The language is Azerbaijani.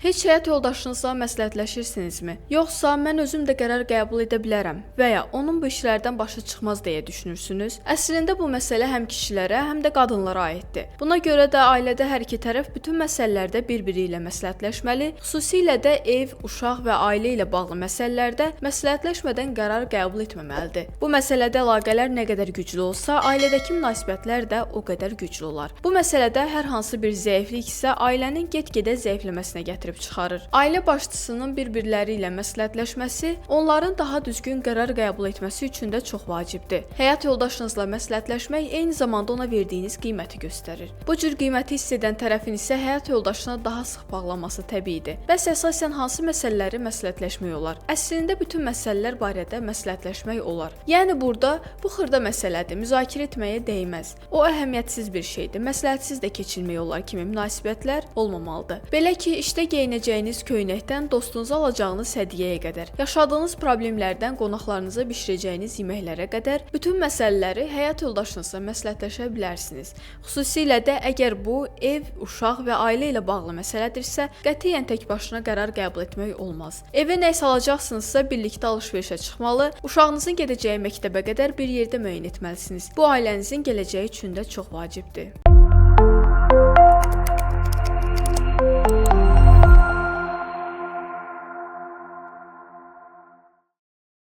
Heç həyat yoldaşınızla məsləhətləşirsinizmi? Yoxsa mən özüm də qərar qəbul edə bilərəm və ya onun bu işlərdən başı çıxmaz deyə düşünürsünüz? Əslində bu məsələ həm kişilərə, həm də qadınlara aiddir. Buna görə də ailədə hər iki tərəf bütün məsələlərdə bir-biri ilə məsləhətləşməli, xüsusilə də ev, uşaq və ailə ilə bağlı məsələlərdə məsləhətləşmədən qərar qəbul etməməlidir. Bu məsələdə əlaqələr nə qədər güclü olsa, ailədəki münasibətlər də o qədər güclü olar. Bu məsələdə hər hansı bir zəiflik isə ailənin get-gedə zəifləməsinə gətirir. Ailə başçısının bir-birləri ilə məsləhətləşməsi, onların daha düzgün qərar qəbul etməsi üçün də çox vacibdir. Həyat yoldaşınızla məsləhətləşmək eyni zamanda ona verdiyiniz qiyməti göstərir. Bu cür qiyməti hiss edən tərəfin isə həyat yoldaşına daha sıx bağlanması təbiidir. Bəs əsasən hansı məsələləri məsləhətləşmək olar? Əslində bütün məsələlər barədə məsləhətləşmək olar. Yəni burada bu xırda məsələdir, müzakirə etməyə dəyməz. O əhəmiyyətsiz bir şeydir. Məsləhətsiz də keçilmək olar kimi münasibətlər olmamalıdır. Belə ki, işdə geyinəcəyiniz köynəkdən dostunuza alacağınız hədiyyəyə qədər, yaşadığınız problemlərdən qonaqlarınıza bişirəcəyiniz yeməklərə qədər bütün məsələləri həyat yoldaşınızla məsləhətləşə bilərsiniz. Xüsusilə də əgər bu ev, uşaq və ailə ilə bağlı məsələdirsə, qətiyyən tək başına qərar qəbul etmək olmaz. Evə nə isə alacaqsınızsa birlikdə alış-verişə çıxmalı, uşağınızın gedəcəyi məktəbə qədər bir yerdə müəyyən etməlisiniz. Bu ailənizin gələcəyi üçün də çox vacibdir.